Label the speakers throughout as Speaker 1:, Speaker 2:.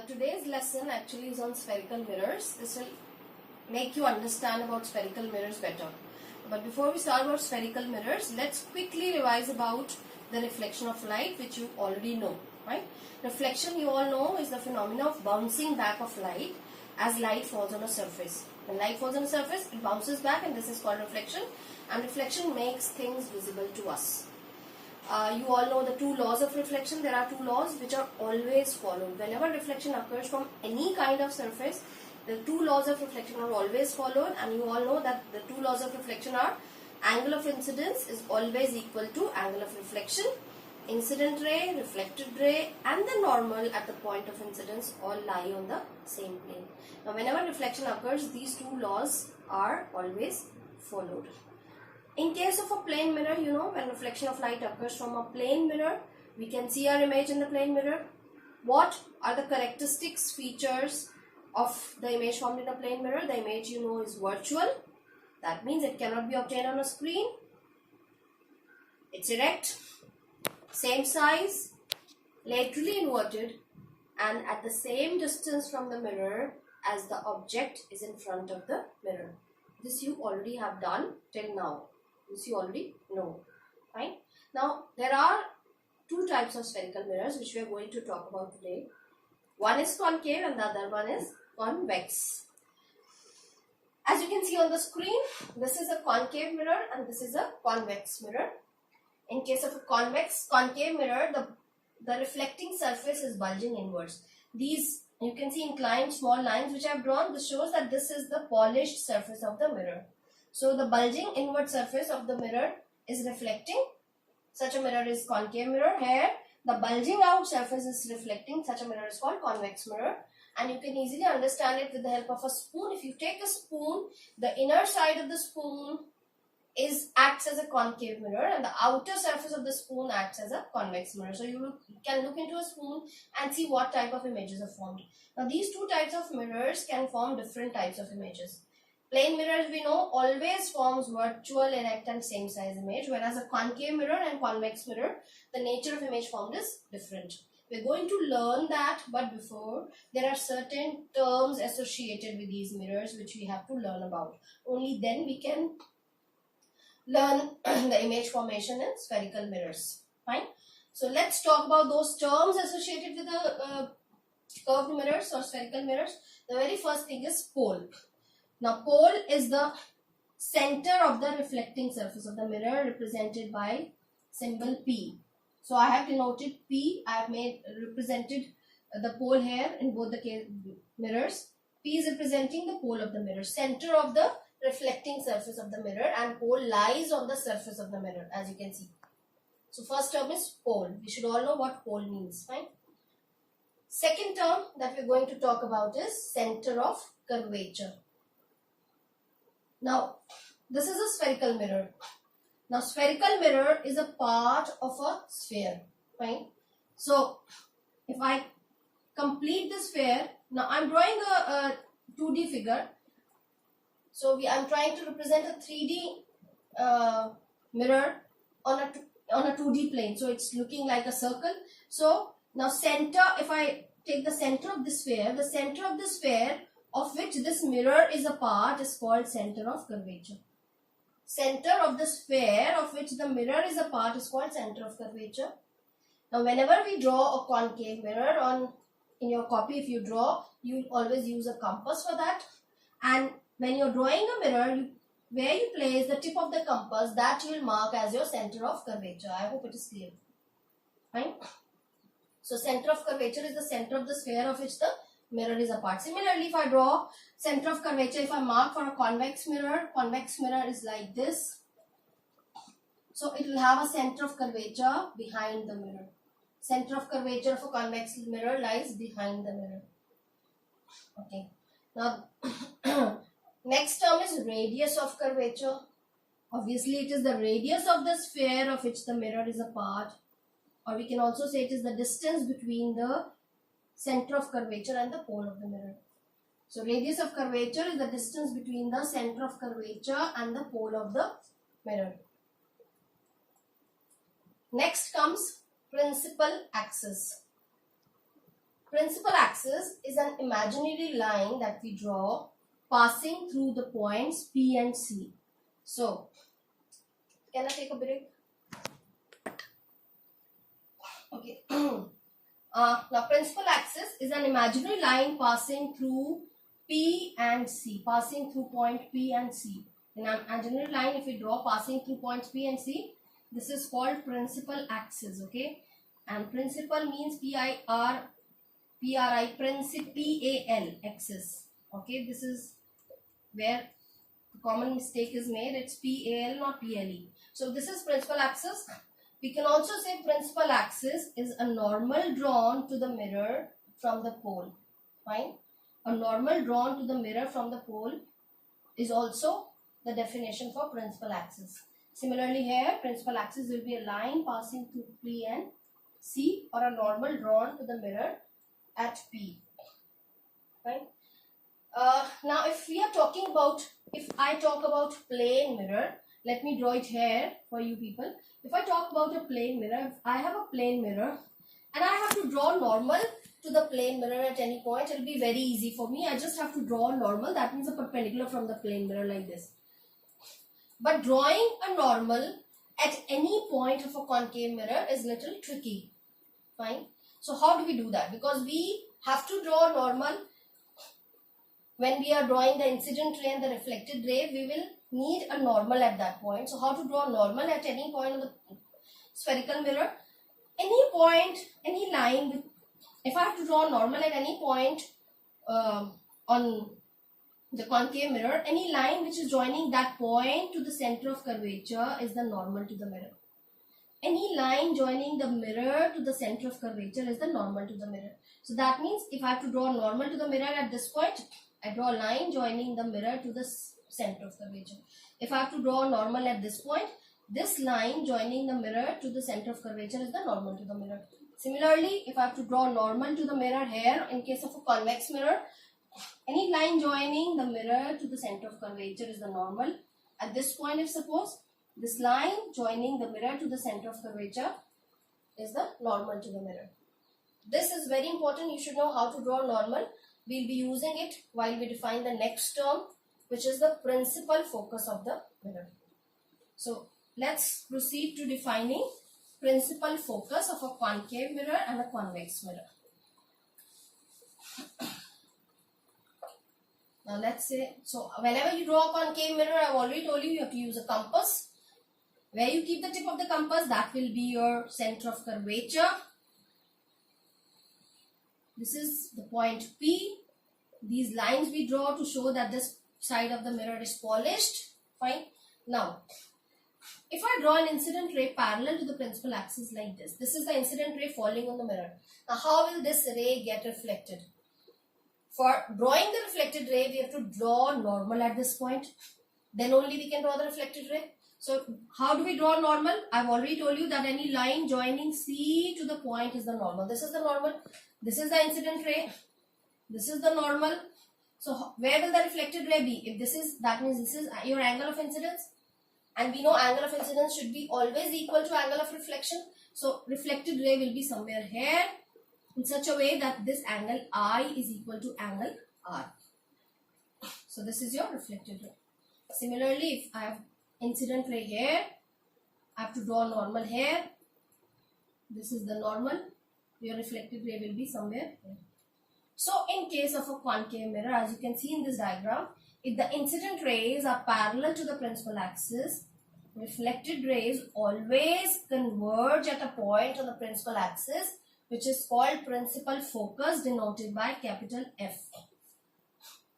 Speaker 1: Today's lesson actually is on spherical mirrors. This will make you understand about spherical mirrors better. But before we start about spherical mirrors, let's quickly revise about the reflection of light, which you already know, right? Reflection, you all know, is the phenomena of bouncing back of light as light falls on a surface. When light falls on a surface, it bounces back, and this is called reflection. And reflection makes things visible to us. You all know the two laws of reflection. There are two laws which are always followed. Whenever reflection occurs from any kind of surface, the two laws of reflection are always followed, and you all know that the two laws of reflection are angle of incidence is always equal to angle of reflection. Incident ray, reflected ray, and the normal at the point of incidence all lie on the same plane. Now, whenever reflection occurs, these two laws are always followed. In case of a plane mirror, you know, when reflection of light occurs from a plane mirror, we can see our image in the plane mirror. What are the characteristics, features of the image formed in a plane mirror? The image, you know, is virtual. That means it cannot be obtained on a screen. It's erect, same size, laterally inverted, and at the same distance from the mirror as the object is in front of the mirror. This you already have done till now. This you already know, right? Now, there are two types of spherical mirrors which we are going to talk about today. One is concave and the other one is convex. As you can see on the screen, this is a concave mirror and this is a convex mirror. In case of a concave mirror, the reflecting surface is bulging inwards. These, you can see inclined small lines which I have drawn. This shows that this is the polished surface of the mirror. So the bulging inward surface of the mirror is reflecting. Such a mirror is concave mirror. Here the bulging out surface is reflecting. Such a mirror is called convex mirror. And you can easily understand it with the help of a spoon. If you take a spoon, the inner side of the spoon acts as a concave mirror and the outer surface of the spoon acts as a convex mirror. So you can look into a spoon and see what type of images are formed. Now these two types of mirrors can form different types of images. Plane mirrors, we know, always forms virtual, erect and same size image, whereas a concave mirror and convex mirror, the nature of image formed is different. We're going to learn that, but before, there are certain terms associated with these mirrors which we have to learn about. Only then we can learn the image formation in spherical mirrors. Fine. So let's talk about those terms associated with the curved mirrors or spherical mirrors. The very first thing is pole. Now, pole is the center of the reflecting surface of the mirror represented by symbol P. So, I have denoted P. I have represented the pole here in both the mirrors. P is representing the pole of the mirror, center of the reflecting surface of the mirror, and pole lies on the surface of the mirror, as you can see. So, first term is pole. We should all know what pole means, right? Second term that we are going to talk about is center of curvature. Now, this is a spherical mirror. Now, spherical mirror is a part of a sphere, right? So, if I complete the sphere, now I'm drawing a 2D figure. So, I'm trying to represent a 3D mirror on a 2D plane. So, it's looking like a circle. So, now center, if I take the center of the sphere of which this mirror is a part is called center of curvature. Center of the sphere of which the mirror is a part is called center of curvature. Now, whenever we draw a concave mirror in your copy, if you draw, you always use a compass for that. And when you're drawing a mirror, where you place the tip of the compass, that you will mark as your center of curvature. I hope it is clear. Fine. So, center of curvature is the center of the sphere of which the mirror is a part. Similarly, if I draw center of curvature, if I mark for a convex mirror is like this. So, it will have a center of curvature behind the mirror. Center of curvature of a convex mirror lies behind the mirror. Okay. Now, next term is radius of curvature. Obviously, it is the radius of the sphere of which the mirror is a part. Or we can also say it is the distance between the center of curvature and the pole of the mirror. So, radius of curvature is the distance between the center of curvature and the pole of the mirror. Next comes principal axis. Principal axis is an imaginary line that we draw passing through the points P and C. So, can I take a break? Okay. Now, principal axis is an imaginary line passing through P and C, passing through point P and C. In an imaginary line, if we draw passing through points P and C, this is called principal axis. Okay, and principal means P-I-R-I, P-A-L, axis. Okay, this is where the common mistake is made. It's P-A-L, not P-L-E. So this is principal axis. We can also say principal axis is a normal drawn to the mirror from the pole. Fine. A normal drawn to the mirror from the pole is also the definition for principal axis. Similarly here, principal axis will be a line passing through P and C, or a normal drawn to the mirror at P. Right. Now if we are talking about, if I talk about plane mirror, let me draw it here for you people. If I talk about a plane mirror, if I have a plane mirror and I have to draw normal to the plane mirror at any point, it will be very easy for me. I just have to draw normal, that means a perpendicular from the plane mirror like this. But drawing a normal at any point of a concave mirror is little tricky. Fine. So how do we do that? Because we have to draw normal when we are drawing the incident ray and the reflected ray, we will need a normal at that point. So how to draw normal at any point on the spherical mirror? Any point, any line, if I have to draw normal at any point on the concave mirror, any line which is joining that point to the center of curvature is the normal to the mirror. Any line joining the mirror to the center of curvature is the normal to the mirror. So that means if I have to draw normal to the mirror at this point, I draw a line joining the mirror to the center of curvature. If I have to draw normal at this point, this line joining the mirror to the center of curvature is the normal to the mirror. Similarly, if I have to draw normal to the mirror here, in case of a convex mirror, any line joining the mirror to the center of curvature is the normal. At this point, if suppose this line joining the mirror to the center of curvature is the normal to the mirror. This is very important. You should know how to draw normal. We'll be using it while we define the next term, which is the principal focus of the mirror. So let's proceed to defining principal focus of a concave mirror and a convex mirror. Now let's say, so whenever you draw a concave mirror, I've already told you, you have to use a compass. Where you keep the tip of the compass, that will be your center of curvature. This is the point P. These lines we draw to show that this side of the mirror is polished. Fine. Now, if I draw an incident ray parallel to the principal axis like this, this is the incident ray falling on the mirror. Now, how will this ray get reflected? For drawing the reflected ray, we have to draw normal at this point. Then only we can draw the reflected ray. So, how do we draw normal? I've already told you that any line joining C to the point is the normal. This is the normal. This is the incident ray. This is the normal. So, where will the reflected ray be? If this is, that means this is your angle of incidence. And we know angle of incidence should be always equal to angle of reflection. So, reflected ray will be somewhere here in such a way that this angle I is equal to angle R. So, this is your reflected ray. Similarly, if I have incident ray here, I have to draw normal here. This is the normal. Your reflected ray will be somewhere here. So, in case of a concave mirror, as you can see in this diagram, if the incident rays are parallel to the principal axis, reflected rays always converge at a point on the principal axis, which is called principal focus, denoted by capital F.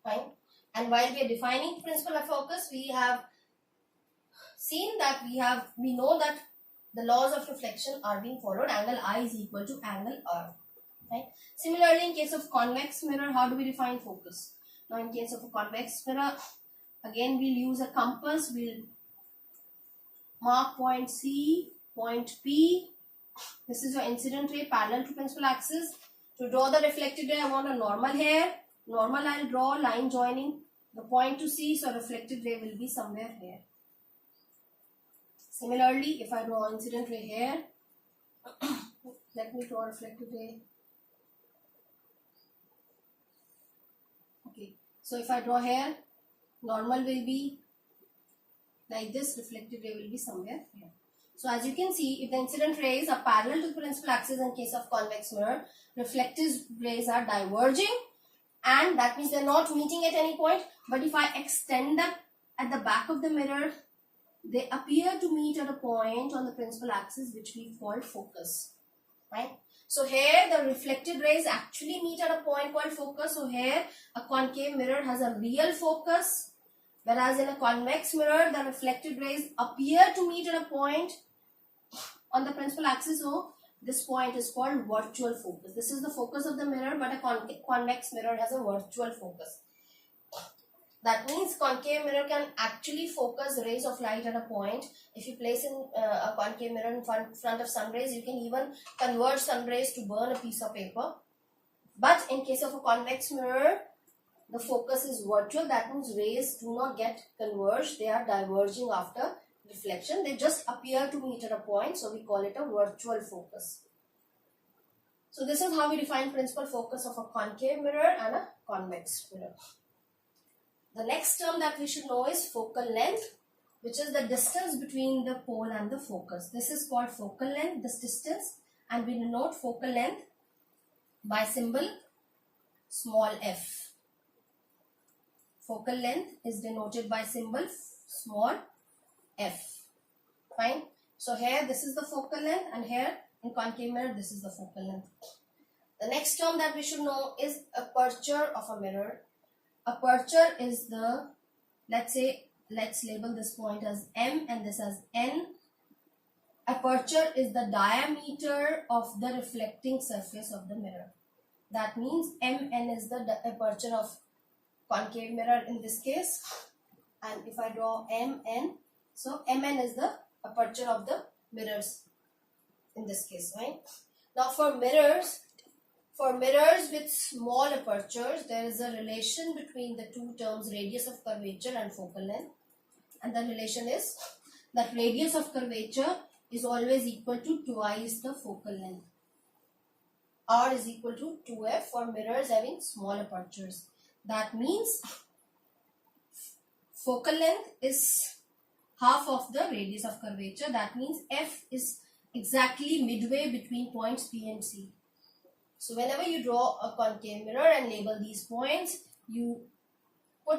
Speaker 1: Fine. And while we are defining principal focus, we have seen that we know that the laws of reflection are being followed. Angle I is equal to angle R. Right? Similarly, in case of convex mirror, how do we define focus? Now, in case of a convex mirror, again we'll use a compass. We'll mark point C, point P. This is your incident ray parallel to principal axis. To draw the reflected ray, I want a normal here. Normal, I'll draw line joining the point to C, so reflected ray will be somewhere here. Similarly, if I draw incident ray here, let me draw reflected ray So if I draw here, normal will be like this, reflected ray will be somewhere here. So as you can see, if the incident rays are parallel to the principal axis in case of convex mirror, reflected rays are diverging, and that means they are not meeting at any point. But if I extend them at the back of the mirror, they appear to meet at a point on the principal axis which we call focus, right? So here the reflected rays actually meet at a point called focus. So here a concave mirror has a real focus, whereas in a convex mirror the reflected rays appear to meet at a point on the principal axis. So this point is called virtual focus. This is the focus of the mirror, but a convex mirror has a virtual focus. That means concave mirror can actually focus rays of light at a point. If you place in a concave mirror in front of sun rays, you can even convert sun rays to burn a piece of paper. But in case of a convex mirror, the focus is virtual. That means rays do not get converged. They are diverging after reflection. They just appear to meet at a point. So we call it a virtual focus. So this is how we define principal focus of a concave mirror and a convex mirror. The next term that we should know is focal length, which is the distance between the pole and the focus. This is called focal length, this distance, and we denote focal length by symbol small f. Focal length is denoted by symbol small f. Fine. So here this is the focal length, and here in concave mirror this is the focal length. The next term that we should know is aperture of a mirror. Aperture is the, let's label this point as M and this as N. Aperture is the diameter of the reflecting surface of the mirror. That means Mn is the aperture of concave mirror in this case. And if I draw Mn, so Mn is the aperture of the mirrors in this case, right? Now for mirrors with small apertures, there is a relation between the two terms radius of curvature and focal length. And the relation is that radius of curvature is always equal to twice the focal length. R is equal to 2f for mirrors having small apertures. That means focal length is half of the radius of curvature. That means f is exactly midway between points P and C. So whenever you draw a concave mirror and label these points, you put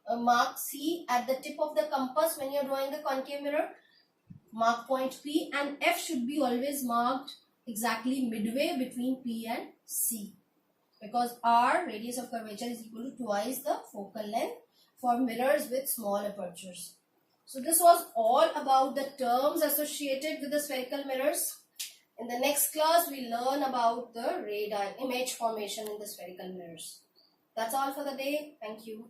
Speaker 1: a mark C at the tip of the compass when you are drawing the concave mirror. Mark point P, and F should be always marked exactly midway between P and C, because R, radius of curvature, is equal to twice the focal length for mirrors with small apertures. So this was all about the terms associated with the spherical mirrors. In the next class, we learn about the ray image formation in the spherical mirrors. That's all for the day. Thank you.